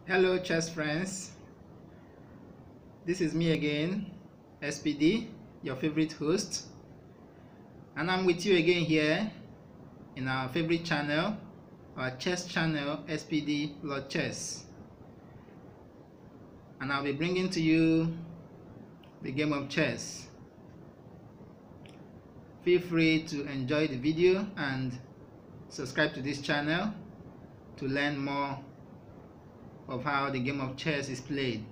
Hello chess friends, this is me again, SPD, your favorite host, and I'm with you again here in our favorite channel, our chess channel, SPD Lord Chess, and I'll be bringing to you the game of chess. Feel free to enjoy the video and subscribe to this channel to learn more of how the game of chess is played.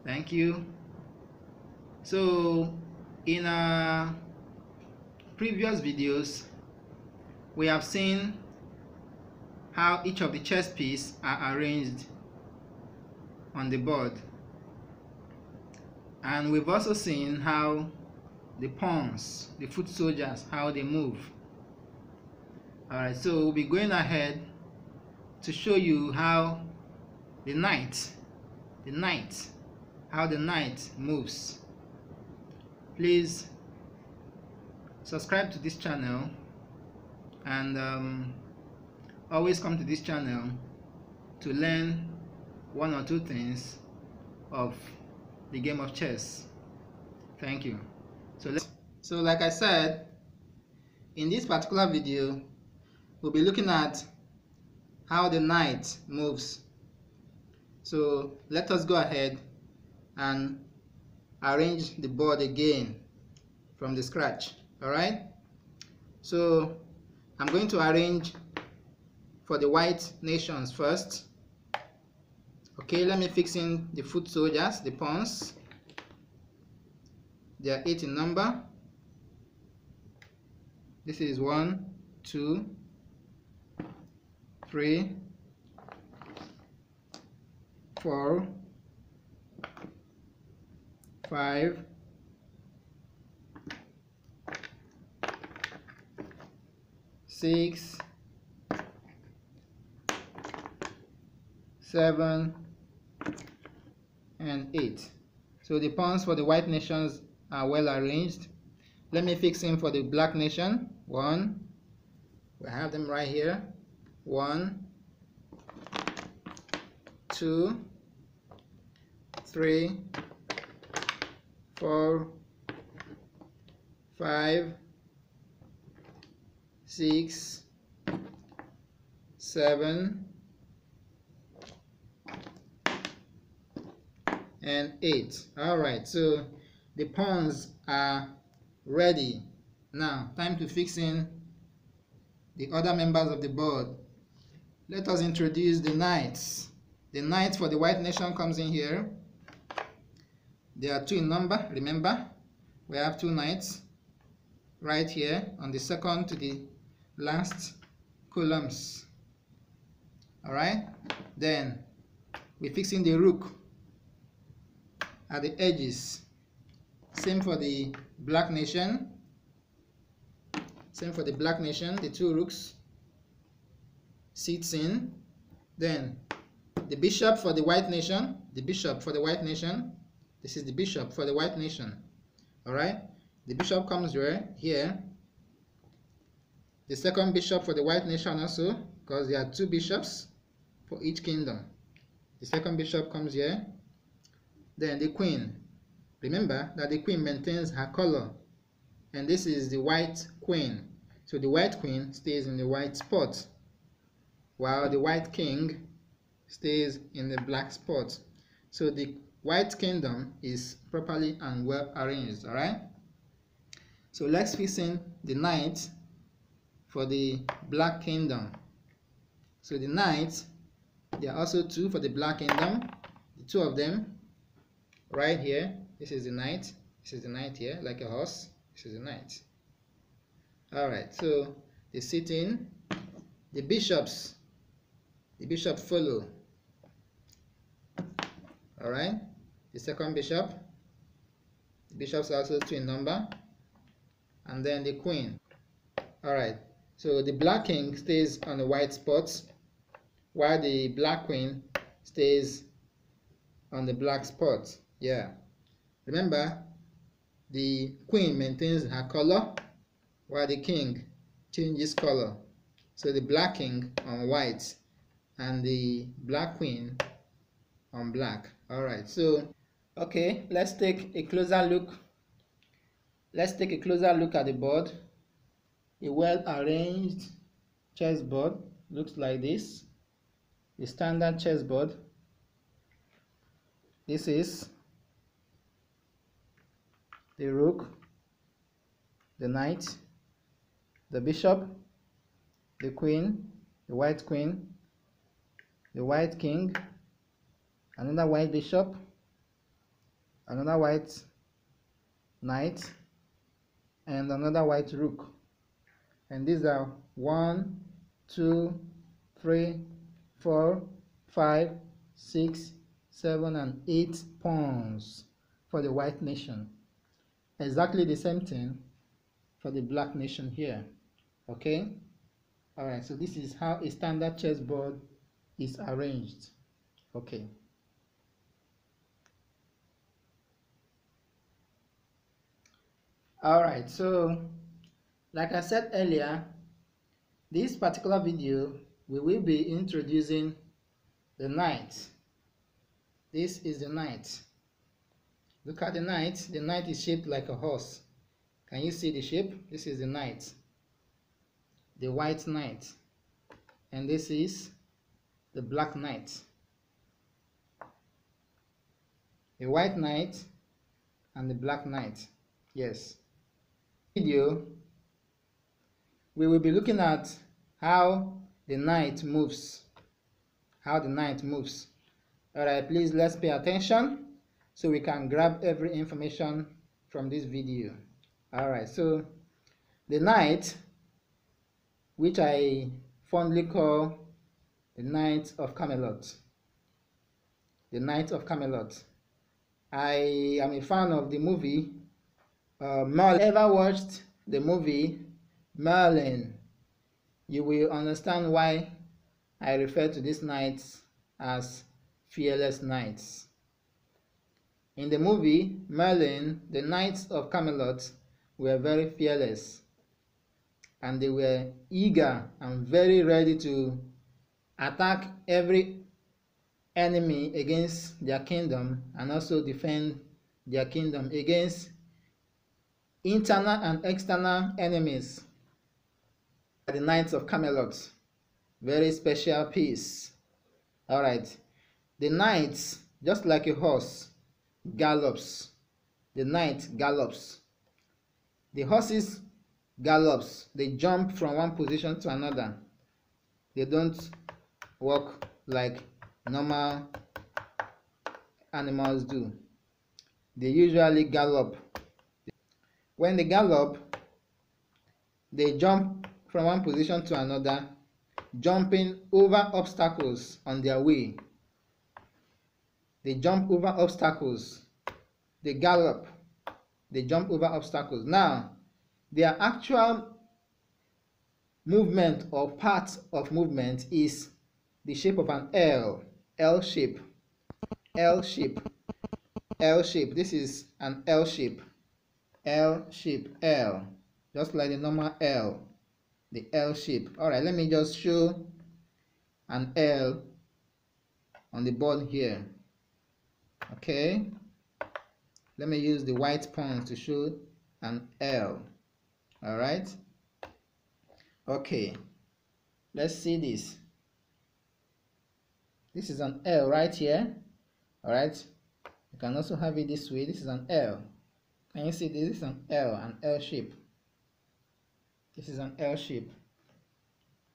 Thank you. So in our previous videos we have seen how each of the chess pieces are arranged on the board, and we've also seen how the pawns, the foot soldiers, how they move. Alright, so we'll be going ahead to show you how the knight moves. Please subscribe to this channel and always come to this channel to learn one or two things of the game of chess. Thank you. So like I said, in this particular video we'll be looking at how the knight moves. So let us go ahead and arrange the board again from the scratch. Alright, so I'm going to arrange for the white nations first. Okay, let me fix in the foot soldiers, the pawns. They are 8 in number. This is 1, 2, 3, 4, 5, 6, 7, and 8. So the pawns for the white nations are well arranged. Let me fix in for the black nation. 1, we have them right here. 1, 2, 3, 4, 5, 6, 7, and 8. Alright, so the pawns are ready. Now time to fix in the other members of the board. Let us introduce the knights. The knight for the white nation comes in here. There are 2 in number. Remember, we have 2 knights right here on the second to the last columns. Alright, then we fix in the rook at the edges. Same for the black nation. The 2 rooks sits in. Then the bishop for the white nation. This is the bishop for the white nation. Alright, the bishop comes here. The second bishop for the white nation also, because there are 2 bishops for each kingdom. The second bishop comes here. Then the queen. Remember that the queen maintains her color, and this is the white queen. So the white queen stays in the white spot, while the white king stays in the black spot. So the white kingdom is properly and well arranged. Alright, so let's fix in the knight for the black kingdom. So the knights, there are also 2 for the black kingdom. The 2 of them right here. This is the knight here, like a horse. This is the knight. Alright, so they sit in. The bishops follow. Alright, the second bishop. The bishops are also 2 in number. And then the queen. Alright, so the black king stays on the white spots, while the black queen stays on the black spot. Yeah, remember, the queen maintains her color while the king changes color. So the black king on white and the black queen on black. All right, so okay, let's take a closer look. Let's take a closer look at the board. A well arranged chessboard looks like this. The standard chessboard. This is the rook, the knight, the bishop, the queen, the white queen, the white king, another white bishop, another white knight, and another white rook. And these are 1, 2, 3, 4, 5, 6, 7, and 8 pawns for the white nation. Exactly the same thing for the black nation here. Okay? Alright, so this is how a standard chessboard is arranged. Okay. Alright, so like I said earlier, this particular video we will be introducing the knight. This is the knight. Look at the knight. The knight is shaped like a horse. Can you see the shape? This is the knight, the white knight, and this is the black knight. The white knight and the black knight. Yes. Video, we will be looking at how the knight moves. How the knight moves. Alright, please let's pay attention so we can grab every information from this video. Alright, so the knight, which I fondly call the Knight of Camelot. The Knight of Camelot. I am a fan of the movie Merlin. Ever watched the movie Merlin? You will understand why I refer to these knights as fearless knights. In the movie Merlin, the Knights of Camelot were very fearless, and they were eager and very ready to attack every enemy against their kingdom, and also defend their kingdom against internal and external enemies. The Knights of Camelot, very special piece. Alright, the knights, just like a horse, gallops. The knight gallops. The horses gallops. They jump from one position to another. They don't walk like normal animals do. They usually gallop. When they gallop, they jump from one position to another, jumping over obstacles on their way. They jump over obstacles. They gallop. They jump over obstacles. Now, their actual movement or part of movement is the shape of an L. L shape. L shape. L shape. This is an L shape. L shape. L. Just like the normal L. The L shape. Alright, let me just show an L on the board here. Okay. Let me use the white pawn to show an L. Alright. Okay. Let's see this. This is an L right here. Alright. You can also have it this way. This is an L. Can you see this? This is an L shape. This is an L shape.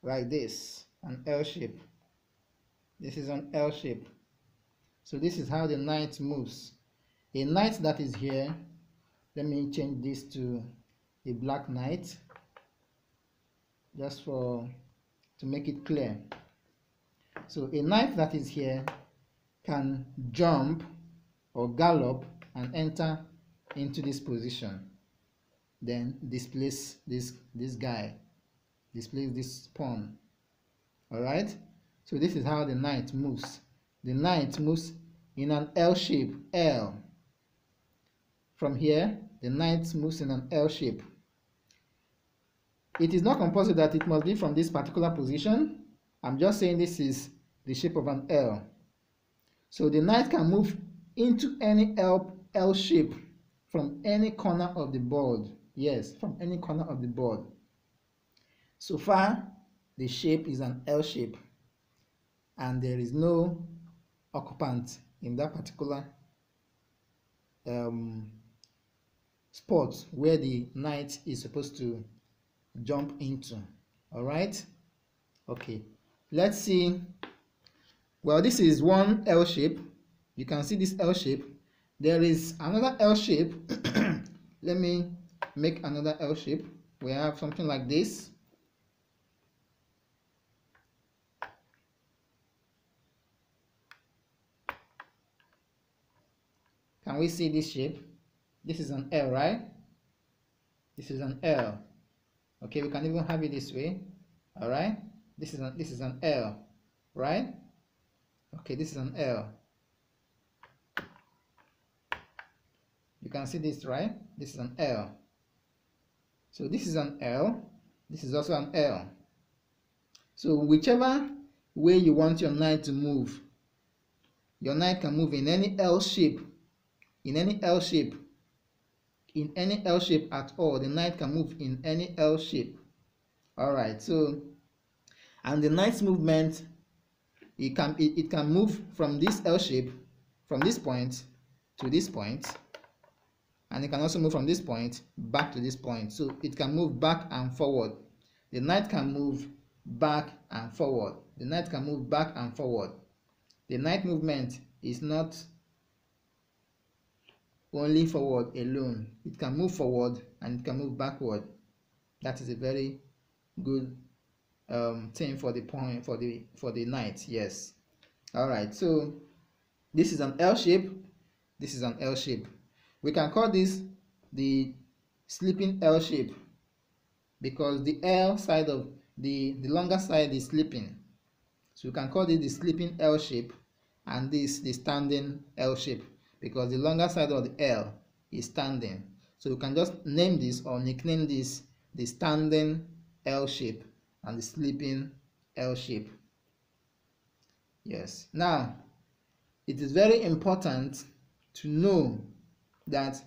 Like this. An L shape. This is an L shape. So this is how the knight moves. A knight that is here, let me change this to a black knight, just to make it clear. So a knight that is here can jump or gallop and enter into this position, then displace this guy, displace this pawn. Alright, so this is how the knight moves. The knight moves in an L shape. L. From here, the knight moves in an L shape. It is not compulsory that it must be from this particular position. I'm just saying this is the shape of an L. So the knight can move into any L shape from any corner of the board. Yes, from any corner of the board. So far, the shape is an L shape, and there is no occupant in that particular spot where the knight is supposed to jump into. All right. Okay. Let's see. Well, this is one L shape. You can see this L shape. There is another L shape. Let me make another L shape. We have something like this. Can we see this shape? This is an L, right? This is an L. Okay, we can even have it this way. All right. This is an L, right? Okay, this is an L. You can see this, right? This is an L. So this is an L. This is also an L. So whichever way you want your knight to move, your knight can move in any L shape. In any L shape. In any L shape at all. The knight can move in any L shape. Alright, so, and the knight's movement, it can move from this L shape, from this point to this point, and it can also move from this point back to this point. So it can move back and forward. The knight can move back and forward. The knight can move back and forward. The knight movement is not only forward alone. It can move forward and it can move backward. That is a very good thing for the point for the knight. Yes. All right. So this is an L shape. This is an L shape. We can call this the sleeping L shape because the L side of the longer side is sleeping. So we can call it the sleeping L shape, and this the standing L shape because the longer side of the L is standing. So we can just name this or nickname this the standing L shape and the sleeping L shape. Yes. Now, it is very important to know that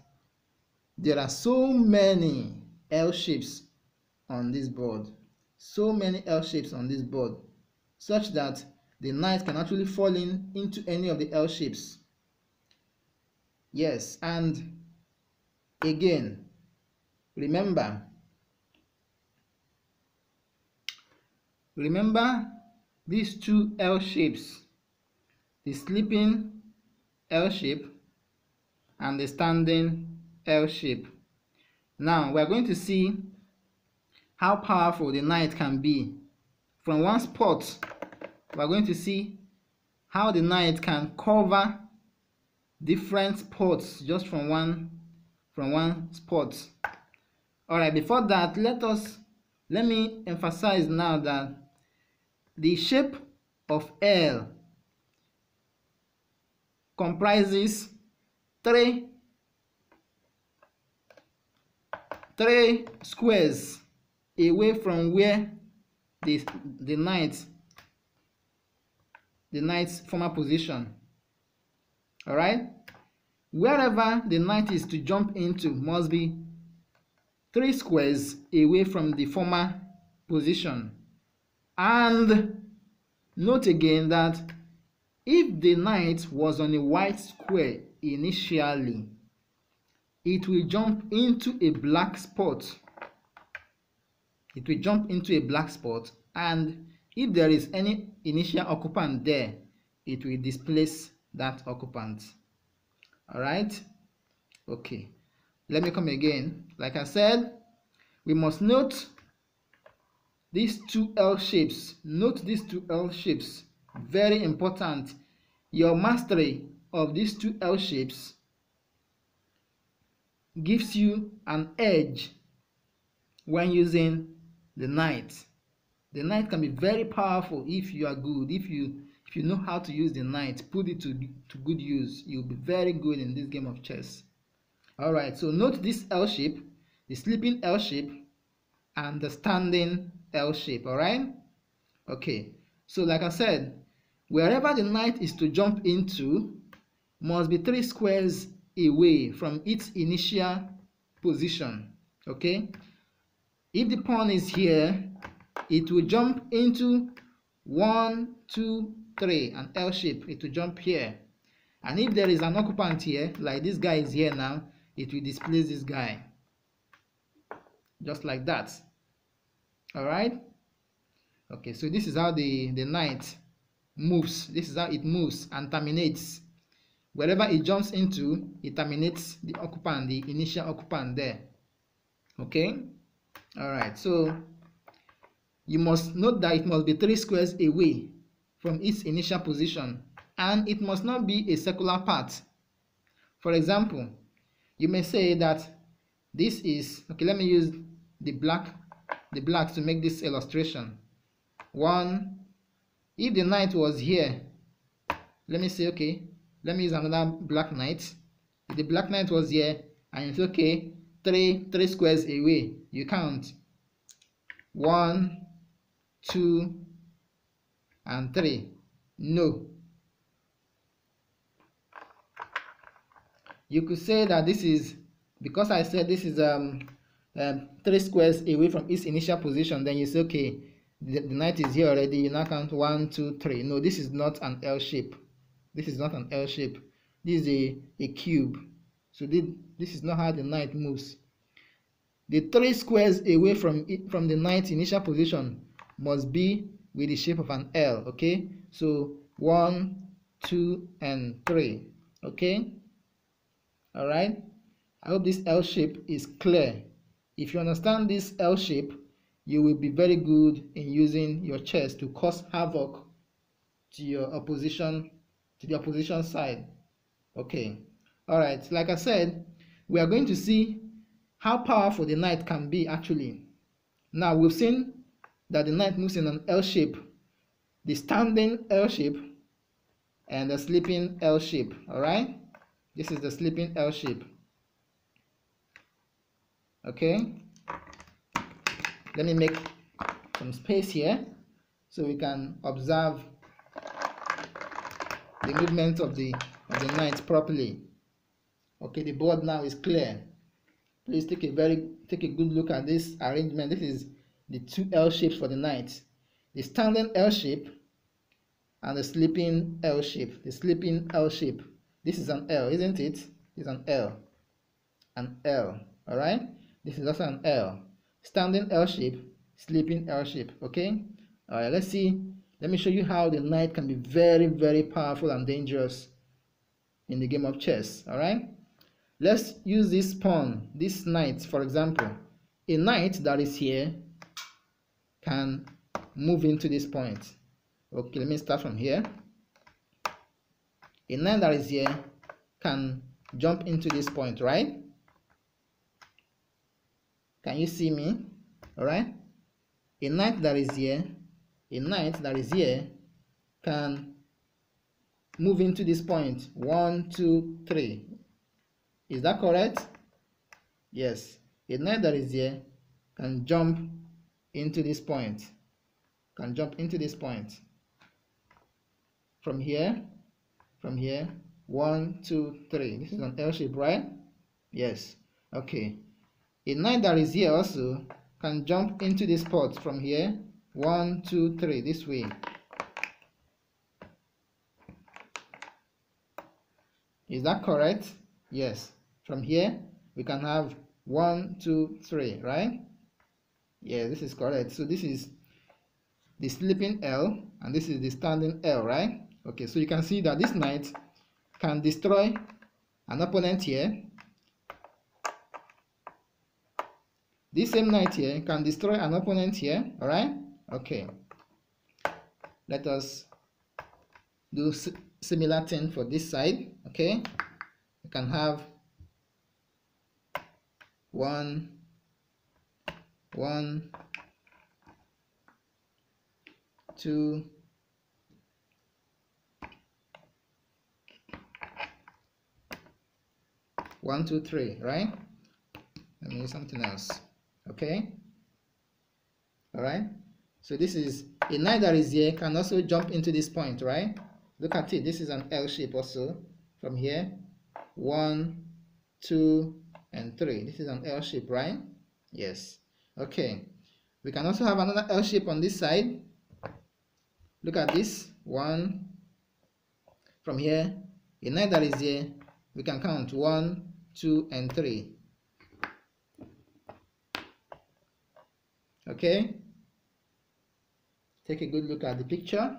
there are so many L shapes on this board. So many L shapes on this board, such that the knight can actually fall into any of the L shapes. Yes, and again, remember these two L shapes, the sleeping L shape and the standing L shape. Now we are going to see how powerful the knight can be. From one spot, we are going to see how the knight can cover different spots just from one spot. All right, before that, let me emphasize now that the shape of L comprises three squares away from where the knight's former position. All right, wherever the knight is to jump into must be 3 squares away from the former position. And note again that if the knight was on a white square initially, it will jump into a black spot. It will jump into a black spot, and if there is any initial occupant there, it will displace that occupant. All right. Okay. Let me come again. Like I said, we must note these two L shapes. Note these two L shapes. Very important. Your mastery of these two L shapes gives you an edge when using the knight. The knight can be very powerful if you are good. If you know how to use the knight, put it to good use. You'll be very good in this game of chess. All right, so note this L shape, the sleeping L shape, and the standing L shape. All right. Okay. So like I said, Wherever the knight is to jump into must be 3 squares away from its initial position. Okay, if the pawn is here, it will jump into 1, 2, 3, an L shape. It will jump here. And if there is an occupant here, like this guy is here now, it will displace this guy. Just like that. Alright? Okay, so this is how the knight moves. This is how it moves and terminates. Wherever it jumps into, it terminates the occupant, the initial occupant there. Okay? Alright, so you must note that it must be 3 squares away from its initial position, and it must not be a circular path. For example, you may say that this is, okay, let me use the black to make this illustration. If the knight was here, let me say, okay, let me use another black knight. If the black knight was here, and it's okay, three squares away, you count 1, 2, and 3. No. You could say that this is, because I said this is 3 squares away from its initial position, then you say, okay, the knight is here already, you now count 1, 2, 3. No, this is not an L shape. This is not an L shape. This is a cube. So this is not how the knight moves. The 3 squares away from the knight's initial position must be with the shape of an L. Okay, so 1, 2, and 3. Okay. All right. I hope this L shape is clear. If you understand this L shape, you will be very good in using your chess to cause havoc to your opposition, to the opposition side. Okay. All right. Like I said, we are going to see how powerful the knight can be actually. Now we've seen that the knight moves in an L shape, the standing L shape, and the sleeping L shape. All right. This is the sleeping L shape. Okay, let me make some space here so we can observe the movement of the knight properly. Okay, the board now is clear. Please take a good look at this arrangement. This is the 2 L shapes for the knight, the standing L shape and the sleeping L shape. The sleeping L shape. This is an L, isn't it? It's an L. An L. All right. This is also an L. Standing L shape, sleeping L shape. Okay. All right. Let's see. Let me show you how the knight can be very, very powerful and dangerous in the game of chess. All right. Let's use this pawn, this knight, for example. A knight that is here can move into this point. Okay. Let me start from here. A knight that is here can jump into this point, right? Can you see me? All right. A knight that is here can move into this point. 1, 2, 3. Is that correct? Yes. A knight that is here can jump into this point. Can jump into this point. From here. 1, 2, 3. This is an L shape, right? Yes. Okay. A knight that is here also can jump into this spot from here. 1, 2, 3. This way. Is that correct? Yes. From here we can have 1, 2, 3, right? Yeah, this is correct. So this is the sleeping L and this is the standing L, right? Okay, so you can see that this knight can destroy an opponent here. This same knight here can destroy an opponent here. All right. Okay. Let us do similar thing for this side. Okay. You can have 1, 2, 1, 2, 3. Right. Let me use something else. Okay. All right. So this is a knight that is here can also jump into this point, right? Look at it. This is an L shape also. From here, 1, 2, and 3. This is an L shape, right? Yes. Okay. We can also have another L shape on this side. Look at this. 1. From here, a knight that is here, we can count 1, 2, and 3. Okay. Take a good look at the picture.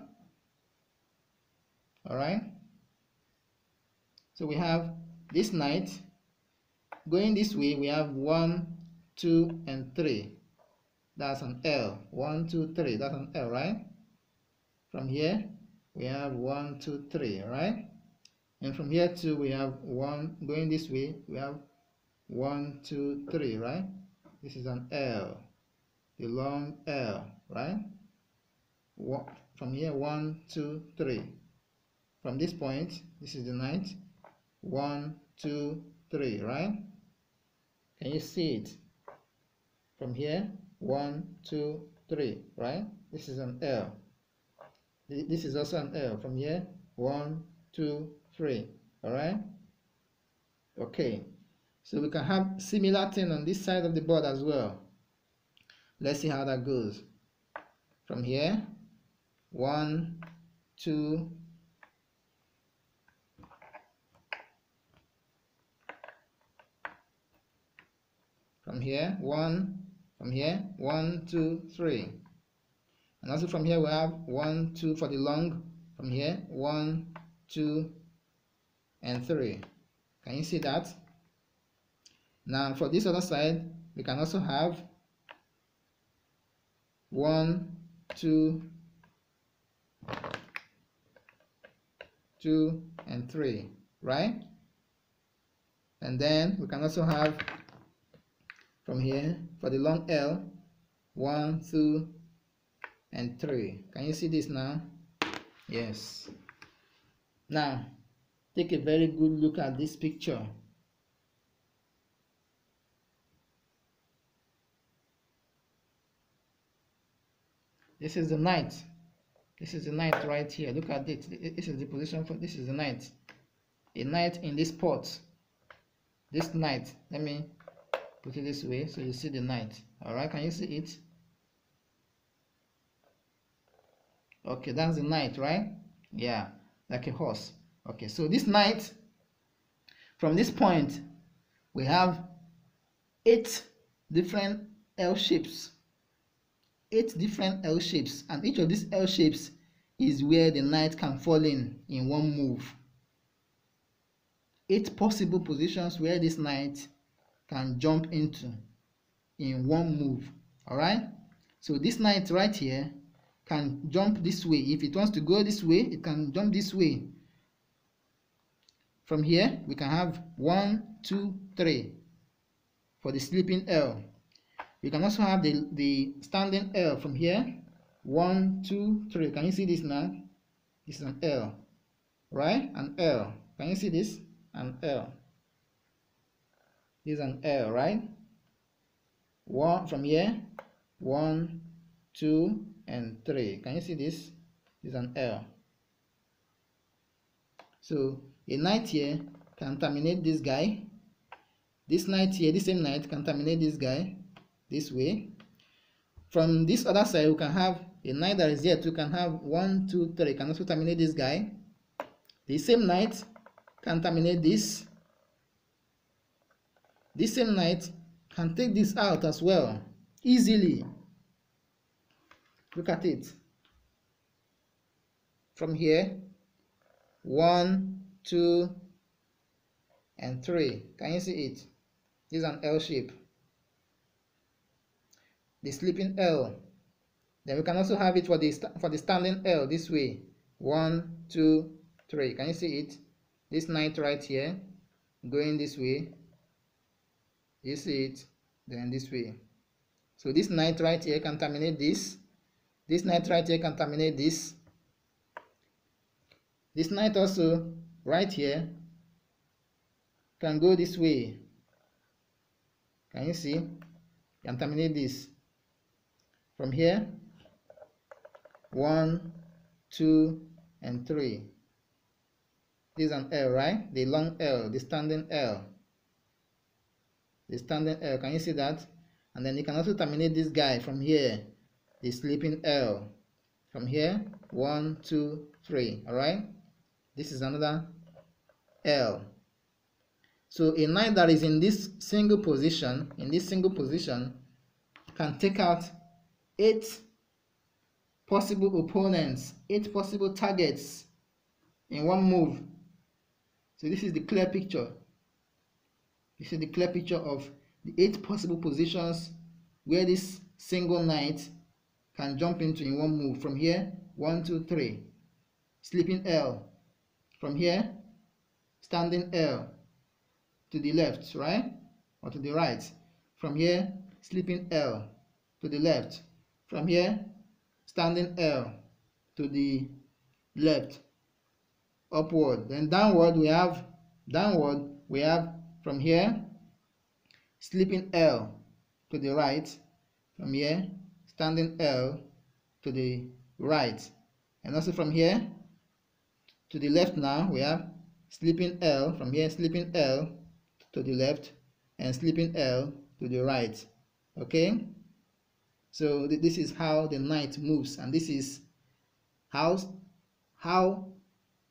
All right. So we have this knight going this way. We have 1, 2, and 3. That's an L. 1, 2, 3. That's an L, right? From here we have 1, 2, 3, right? And from here too we have 1 going this way. We have 1, 2, 3, right? This is an L, the long L, right? From here 1, 2, 3. From this point, this is the knight. 1, 2, 3, right? Can you see it? From here, 1, 2, 3, right? This is an L. This is also an L. From here, 1, 2, 3, all right? Okay, so we can have similar thing on this side of the board as well. Let's see how that goes. From here, 1, 2, from here 1, from here 1, 2, 3, and also from here we have 1, 2 for the long. From here 1, 2, and 3. Can you see that? Now for this other side we can also have 1, 2, 2, and 3, right? And then we can also have from here for the long L 1, 2, and 3. Can you see this now? Yes. Now take a very good look at this picture. This is the knight. This is the knight right here. Look at it. This is the position for this is the knight. A knight in this pot. This knight. Let me put it this way so you see the knight. Alright, can you see it? Okay, that's the knight, right? Yeah, like a horse. Okay, so this knight, from this point, we have 8 different L shapes. 8 different L shapes, and each of these L shapes is where the knight can fall in one move. 8 possible positions where this knight can jump into in one move. Alright, so this knight right here can jump this way. If it wants to go this way, it can jump this way. From here we can have 1, 2, 3 for the sleeping L. We can also have the standing L from here. 1, 2, 3. Can you see this now? This is an L, right? An L. Can you see this? An L. This is an L, right? One from here. 1, 2, and 3. Can you see this? This is an L. So a knight here can terminate this guy. This knight here, this same knight can terminate this guy this way. From this other side, we can have a knight that is here too. Can have 1, 2, 3. Can also terminate this guy. The same knight can terminate this. This same knight can take this out as well easily. Look at it. From here, 1, 2, and 3. Can you see it? This is an L shape. The sleeping L. Then we can also have it for the standing L this way. 1, 2, 3. Can you see it? This knight right here going this way. You see it? Then this way. So this knight right here can terminate this. This knight right here can terminate this. This knight also right here can go this way. Can you see? Can terminate this. From here, 1, 2, and 3. This is an L, right? The long L, the standing L. The standing L, can you see that? And then you can also terminate this guy from here, the sleeping L. From here, 1, 2, 3, alright? This is another L. So a knight that is in this single position, can take out 8 possible opponents, 8 possible targets in one move. So this is the clear picture. This is the clear picture of the 8 possible positions where this single knight can jump into in one move. From here, 1, 2, 3. Sleeping L. From here, standing L to the left, right? Or to the right. From here, sleeping L to the left. From here, standing L to the left. Upward. Then downward we have from here, sleeping L to the right. From here, standing L to the right. And also from here to the left now, we have sleeping L. From here, sleeping L to the left and sleeping L to the right. Okay? So this is how the knight moves, and this is how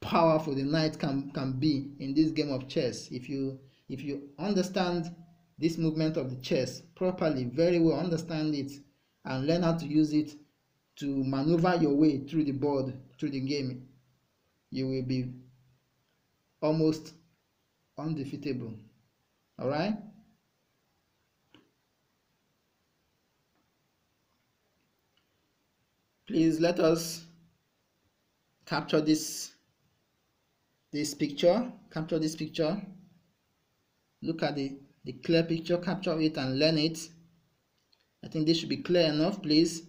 powerful the knight can be in this game of chess. If you understand this movement of the chess properly, very well, understand it and learn how to use it to maneuver your way through the board, through the game, you will be almost undefeatable. All right? Please let us capture this picture. Capture this picture. Look at the clear picture. Capture it and learn it. I think this should be clear enough. Please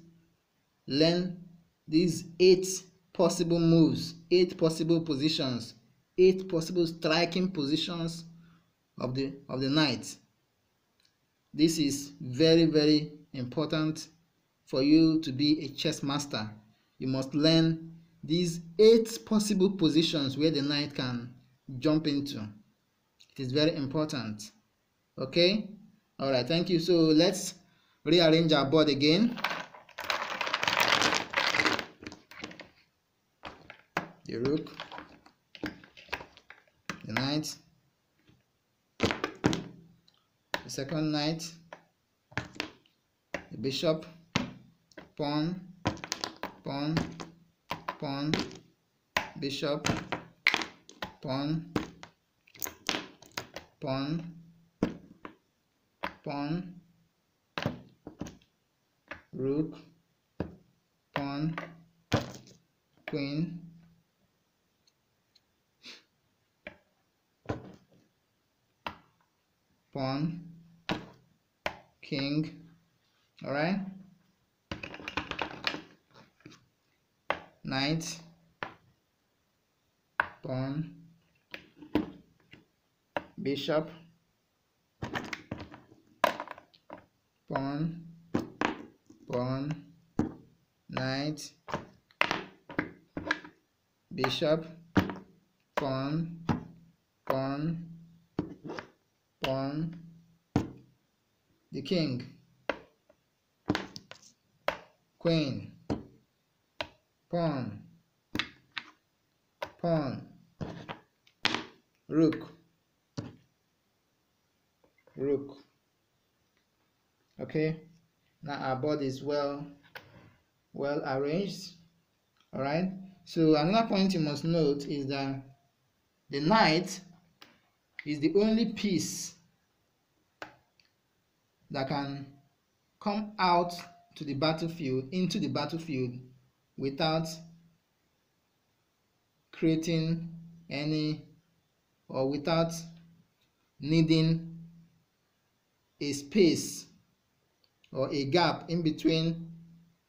learn these 8 possible moves, 8 possible positions, 8 possible striking positions of the knight. This is very, very important for you to be a chess master. You must learn these 8 possible positions where the knight can jump into. It is very important. Okay? All right, thank you. So let's rearrange our board again. The rook, the knight, the second knight, the bishop, pawn, pawn, pawn, bishop, pawn, pawn, pawn, rook, pawn, queen, pawn, king. All right, knight, pawn, bishop, pawn, pawn, knight, bishop, pawn, pawn, pawn, the king, queen, pawn, pawn, rook, rook. Okay, now our board is well arranged. All right, so another point you must note is that the knight is the only piece that can come out to the battlefield, into the battlefield, without creating any, or without needing a space or a gap in between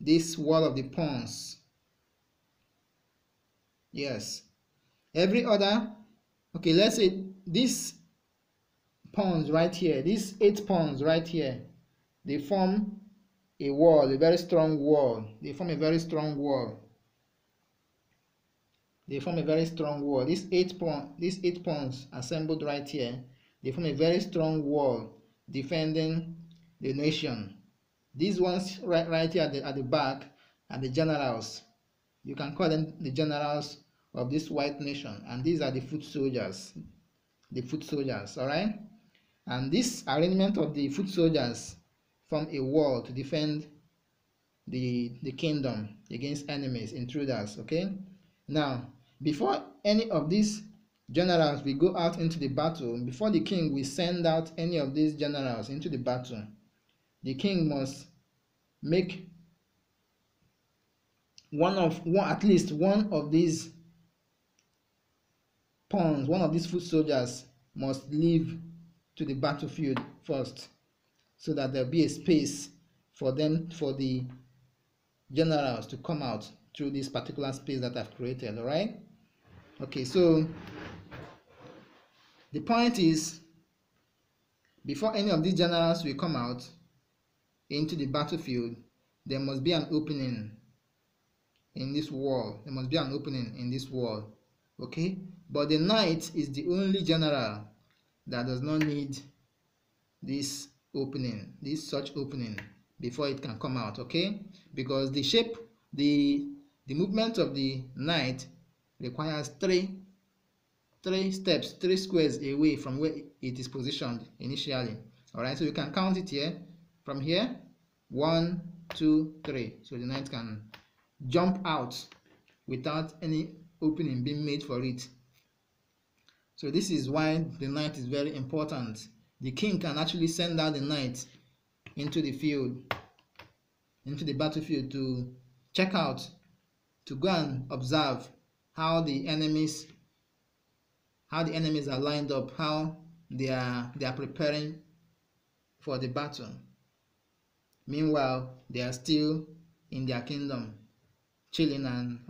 this wall of the pawns. Yes, every other, okay, let's say these pawns right here, these 8 pawns right here, they form a wall, a very strong wall. They form a very strong wall. They form a very strong wall. These eight pawns assembled right here, they form a very strong wall defending the nation. These ones right here at the back are the generals. You can call them the generals of this white nation, and these are the foot soldiers. The foot soldiers, all right? And this arrangement of the foot soldiers form a wall to defend the kingdom against enemies, intruders. Okay, now before any of these generals will go out into the battle, before the king will send out any of these generals into the battle, the king must make at least one of these pawns, one of these foot soldiers must leave to the battlefield first, so that there'll be a space for the generals to come out through this particular space that I've created. All right, okay, so the point is, before any of these generals will come out into the battlefield, there must be an opening in this wall. There must be an opening in this wall. Okay, but the knight is the only general that does not need this opening, such opening, before it can come out. Okay, because the shape, the movement of the knight requires three steps, 3 squares away from where it is positioned initially. All right, so you can count it here. From here, 1, 2, 3. So the knight can jump out without any opening being made for it. So this is why the knight is very important. The king can actually send out the knight into the field, into the battlefield, to check out, to go and observe how the enemies are lined up, how they are preparing for the battle. Meanwhile, they are still in their kingdom, chilling and